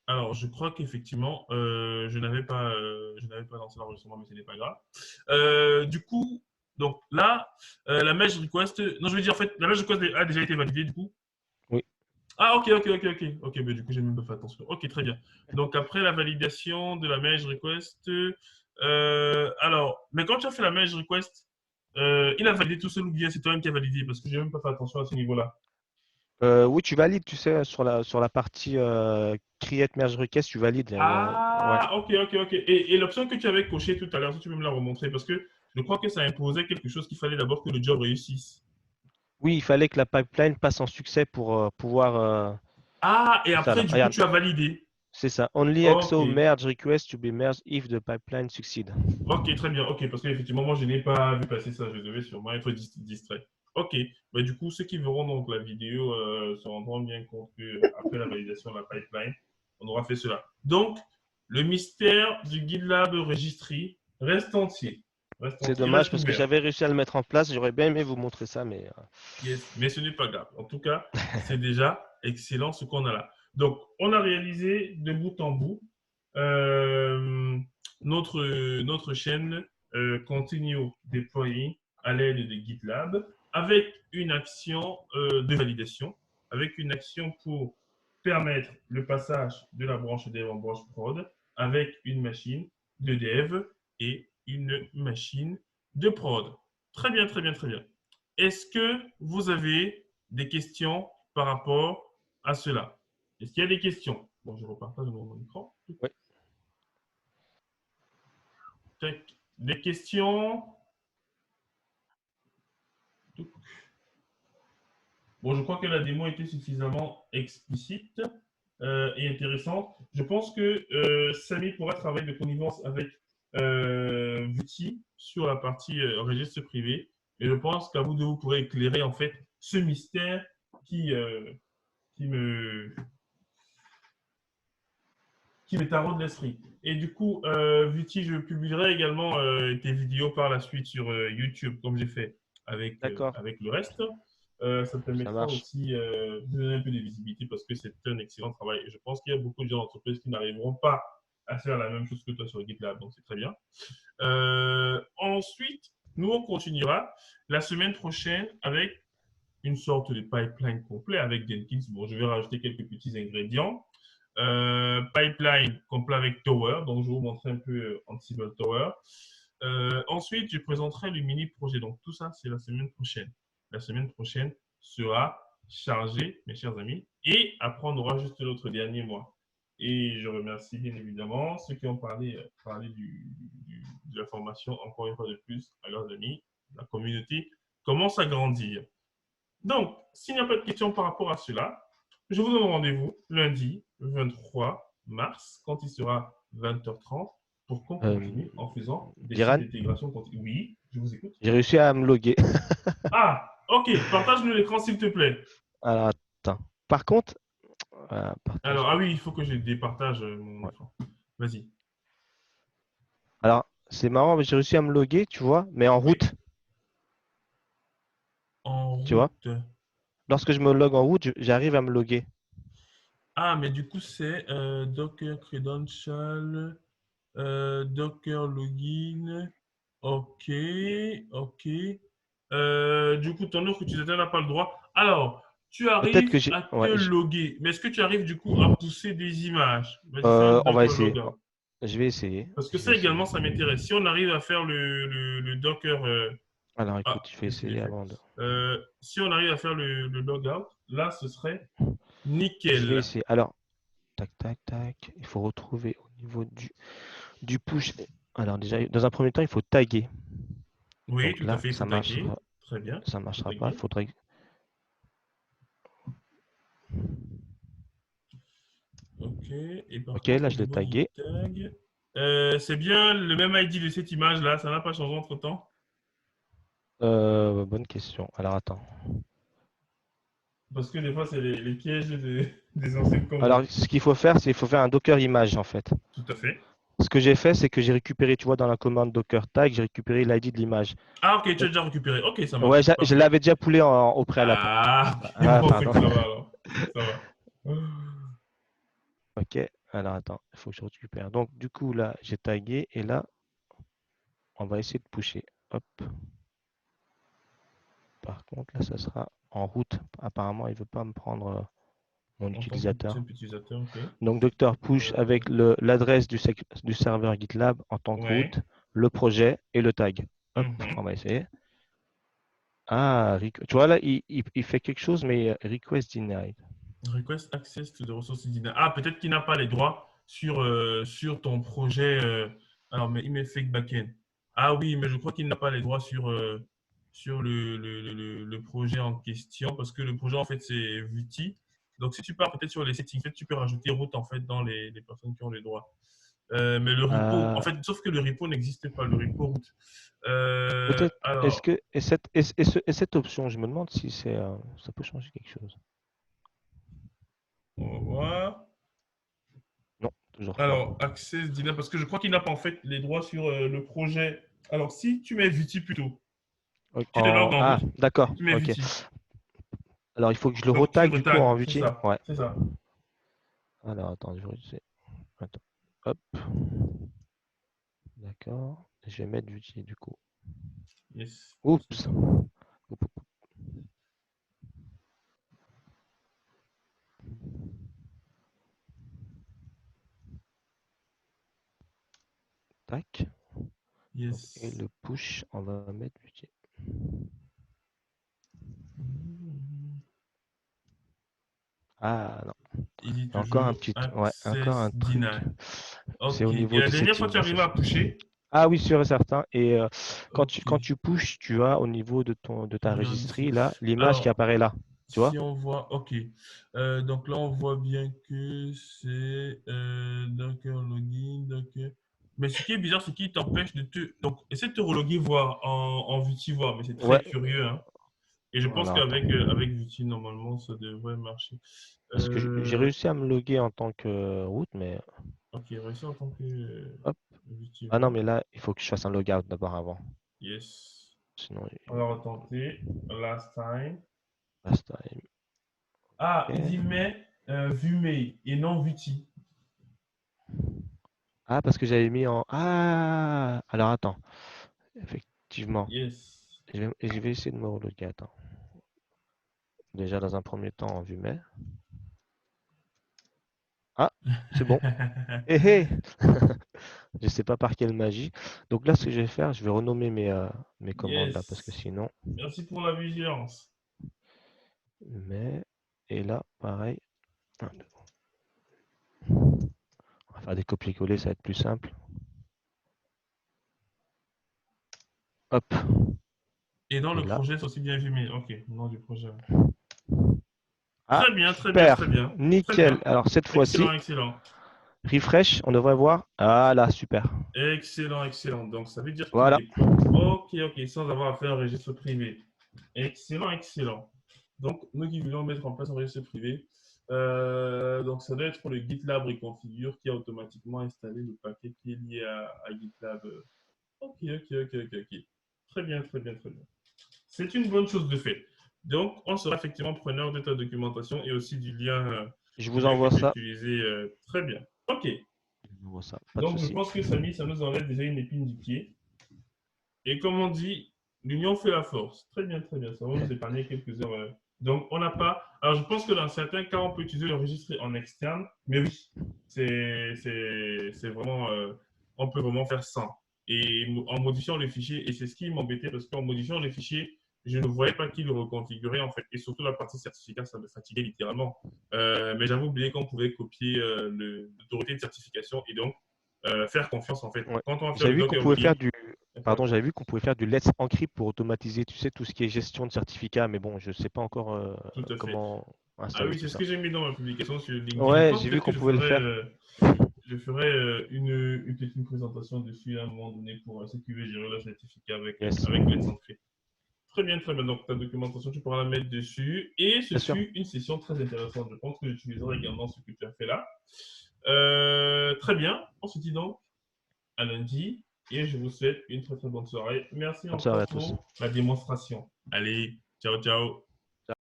Alors, je crois qu'effectivement, je n'avais pas lancé l'enregistrement, mais ce n'est pas grave. Du coup, donc là, la merge request, non, je veux dire, en fait, la merge request a déjà été validée, du coup. Oui. Ah, ok, mais du coup, j'ai même pas fait attention. Ok, très bien. Donc, après la validation de la merge request, alors, mais quand tu as fait la merge request, il a validé tout seul ou bien c'est toi-même qui a validé? Parce que j'ai même pas fait attention à ce niveau-là. Oui, tu valides, tu sais, sur la partie Create Merge Request, tu valides. Ouais. Ah, ok. Et l'option que tu avais cochée tout à l'heure, si tu peux me la remontrer, parce que je crois que ça imposait quelque chose qu'il fallait d'abord que le job réussisse. Oui, il fallait que la pipeline passe en succès pour pouvoir. Ah, et C'est ça après, là. du coup, Regarde, tu as validé. c'est ça. Only Ok, XO merge request to be merged if the pipeline succeed. ok, très bien. Ok, parce qu'effectivement, moi, je n'ai pas vu passer ça. Je devais sûrement être distrait. Ok, bah, du coup, ceux qui verront donc la vidéo se rendront bien compte que après la validation de la pipeline, on aura fait cela. Donc, le mystère du GitLab Registry reste entier. Reste C'est entier. Il dommage reste parce que ouvert. j'avais réussi à le mettre en place. J'aurais bien aimé vous montrer ça, mais Yes, mais ce n'est pas grave. En tout cas, c'est déjà excellent ce qu'on a là. Donc, on a réalisé de bout en bout euh, notre chaîne Continue Deploying à l'aide de GitLab avec une action de validation, avec une action pour permettre le passage de la branche dev en branche prod avec une machine de dev et une machine de prod. Très bien, très bien, très bien. Est-ce que vous avez des questions par rapport à cela? Est-ce qu'il y a des questions? Bon, je repartage mon écran. ouais. Des questions? Bon, je crois que la démo était suffisamment explicite et intéressante. Je pense que Samy pourra travailler de connivence avec Vuti sur la partie registre privé. Et je pense qu'à vous deux, vous pourrez éclairer en fait ce mystère qui, euh, qui me, qui me taraude l'esprit. Et du coup, Vuti, je publierai également tes vidéos par la suite sur YouTube, comme j'ai fait D'accord, avec le reste. Ça te ça permettra marche. aussi de donner un peu de visibilité parce que c'est un excellent travail. Et je pense qu'il y a beaucoup de gens d'entreprise qui n'arriveront pas à faire la même chose que toi sur GitLab, donc c'est très bien. Ensuite, nous, on continuera la semaine prochaine avec une sorte de pipeline complet avec Jenkins. Bon, je vais rajouter quelques petits ingrédients. Pipeline complet avec Tower, donc je vais vous montrer un peu Ansible Tower. Ensuite, je présenterai le mini projet. Donc tout ça, c'est la semaine prochaine. La semaine prochaine sera chargée, mes chers amis. Et après, on aura juste l'autre dernier mois. Et je remercie bien évidemment ceux qui ont parlé de la formation, encore une fois de plus, à leurs amis. La communauté commence à grandir. Donc, s'il n'y a pas de questions par rapport à cela, je vous donne rendez-vous lundi 23 mars, quand il sera 20h30, pour qu'on Euh, continue en faisant des scripts Diran, d'intégration continue. Oui, je vous écoute. j'ai réussi à me loguer. Ah, ok, partage-nous l'écran s'il te plaît. Alors, attends. Par contre, partage Alors, ah oui, l'écran. il faut que je départage mon Ouais. écran. Vas-y. Alors, c'est marrant, mais j'ai réussi à me loguer, tu vois, mais en Oui. route, En tu vois. route. Lorsque je me log en route, j'arrive à me loguer. Ah, mais du coup, c'est Docker Credential, Docker Login. Ok, ok. Du coup, ton autre utilisateur n'a pas le droit. Alors, tu Peut-être arrives que j'ai. à te Ouais, loguer, mais est-ce que tu arrives du coup à pousser des images? Vas-y, fais un on va Docker essayer. logout. Je vais essayer. Parce que Je vais ça également, essayer. ça m'intéresse. Si on arrive à faire le Docker. Alors, Ah, écoute, je vais qu'est-ce que j'ai essayer fait? avant de. Si on arrive à faire le logout, là, ce serait Je vais nickel. essayer. Alors, tac, tac, tac. Il faut retrouver au niveau du push. Alors, déjà, dans un premier temps, il faut taguer. Oui, Donc tout à là, fait, il faut taguer. Très bien. ça Il faut marchera pas. Il taguer. faudrait. Ok, et par Ok, contre, là, au je l'ai niveau du tagué. tag, c'est bien le même ID de cette image-là, ça n'a pas changé entre-temps? Bonne question. Alors, attends. Parce que des fois, c'est les pièges des anciennes Alors, commandes. ce qu'il faut faire, c'est qu'il faut faire un Docker image en fait. Tout à fait. Ce que j'ai fait, c'est que j'ai récupéré, tu vois, dans la commande Docker tag, j'ai récupéré l'ID de l'image. Ah, ok, tu as Donc, déjà récupéré. Ok, ça ouais, marche. je Parfait. l'avais déjà poulé au préalable. Ah, ok, Ah, bon, c'est pardon. que ça va alors. Ça va. Ok. Alors attends, il faut que je récupère. Donc du coup là, j'ai tagué et là, on va essayer de pusher. Hop. Par contre, là, ça sera en route. Apparemment, il veut pas me prendre mon En tant que utilisateur. utilisateur, ok. Donc docteur push avec l'adresse du serveur GitLab en tant que Ouais. route, le projet et le tag. Hop, Mhm. on va essayer. Ah, tu vois là, il fait quelque chose, mais request denied. Request access to the resources denied. Ah, peut-être qu'il n'a pas les droits sur ton projet. Alors, mais il met fake backend. Ah oui, mais je crois qu'il n'a pas les droits sur le projet en question parce que le projet, en fait, c'est Viti. Donc, si tu pars peut-être sur les settings, peut-être tu peux rajouter route, en fait, dans les personnes qui ont les droits. Mais le repo, en Euh, fait, sauf que le repo n'existe pas, le repo route. Peut-être, est-ce Alors, que et cette option, je me demande si c'est ça peut changer quelque chose. on va voir. Non, toujours pas. Alors, Access Dina, parce que je crois qu'il n'a pas en fait les droits sur le projet. Alors, si tu mets Viti plutôt, tu te logs en Ah, route, d'accord, tu mets ok. Viti. Alors il faut que je le Donc, tu retag le du coup en tags, c'est Vue. ça, Ouais. c'est ça. Alors attends, je vais essayer. Attends. Hop. D'accord. Je vais mettre Vue du coup. Yes, c'est Oups. ça. Oup, oup, tac. Donc, et Yes. le push, on va mettre Vue. Ah non. Il dit Il y a encore un toujours petit, ouais, encore un Access truc. Deny. C'est Ok. au Et niveau la des dernière fois, settings, tu hein, c'est arrives ça. à pusher? Ah oui, sûr et certain. Et Ok. quand tu pushes, tu as au niveau de ta Regarde ici. registrie, là, l'image qui Alors, apparaît là. Tu vois? si on voit, ok. Donc là, on voit bien que c'est Docker login, Docker. Mais ce qui est bizarre, c'est qu'il t'empêche de te. Donc, essaie de te reloguer voir en Viti voir, mais c'est très Ouais. curieux, hein. Et je pense Alors attends. qu'avec avec Viti, normalement, ça devrait marcher. Parce que j'ai Euh, réussi à me loguer en tant que route, mais ok, réussi en tant que hop. Viti Ah non, voir. mais là, il faut que je fasse un logout d'abord avant. Yes. Sinon, On va retenter. Last time. last time. Ah, il dit Ok. mais vue mail et non Viti. Ah, parce que j'avais mis en. Ah! Alors attends. Effectivement. Yes. Je vais essayer de me reloguer. Attends. Déjà, dans un premier temps, en vue mai. Ah, c'est bon. Hé hé! Je sais pas par quelle magie. Donc là, ce que je vais faire, je vais renommer mes commandes là, parce que Yes. sinon. Merci pour la vigilance. Mais. Et là, pareil. On va faire des copier-coller, ça va être plus simple. Hop. Et dans Et le là. projet, c'est aussi bien filmé. Ok, nom du projet. Ah, Très bien, très bien, très super. bien. Très Nickel. bien. Alors cette fois-ci, Excellent, excellent. refresh, on devrait voir. Ah là, super. Excellent, excellent. Donc, ça veut dire qu'il Voilà. déploie. Ok, ok, sans avoir à faire un registre privé. Excellent, excellent. Donc, nous qui voulons mettre en place un registre privé, donc ça doit être le GitLab Reconfigure qui a automatiquement installé le paquet qui est lié à GitLab. Ok, ok, ok, ok, ok. Très bien, très bien, très bien. C'est une bonne chose de fait. Donc, on sera effectivement preneur de ta documentation et aussi Je du vous lien que envoie tu as ça. utilisé. Très bien. OK. Je vous envoie ça. Pas de Donc, je souci. pense que Samy, ça nous enlève déjà une épine du pied. Et comme on dit, l'union fait la force. Très bien, très bien. Ça va nous épargner quelques heures. Donc, on n'a pas. Alors, je pense que dans certains cas, on peut utiliser le registre en externe. Mais oui, c'est vraiment. On peut vraiment faire sans. Et en modifiant le fichier, et c'est ce qui m'embêtait parce qu'en modifiant le fichier, je ne voyais pas qui le reconfigurait en fait. Et surtout la partie certificat, ça me fatiguait littéralement. Mais j'avais oublié qu'on pouvait copier l'autorité de certification et donc faire confiance en fait. Ouais. Quand on va faire J'avais le vu qu'on Docker pouvait login, faire du. faire Pardon, j'avais vu confiance. qu'on pouvait faire du Let's Encrypt pour automatiser, tu sais, tout ce qui est gestion de certificats, mais bon, je sais pas encore Tout à fait. comment Ah installer oui, tout c'est ce ça. que j'ai mis dans ma publication sur LinkedIn. Je Ouais, pense j'ai vu peut-être que qu'on pouvait le faire. je ferai peut-être une présentation dessus à un moment donné pour ceux qui veulent gérer le certificat Yes. avec Let's Encrypt. Très bien, très bien. Donc, ta documentation, tu pourras la mettre dessus. Et ce Bien sûr. fut une session très intéressante. Je pense que j'utiliserai également ce que tu as fait là. Très bien. On se dit donc à lundi. Et je vous souhaite une très très bonne soirée. Merci Bonne soirée encore à tous. pour la démonstration. Allez, ciao, ciao.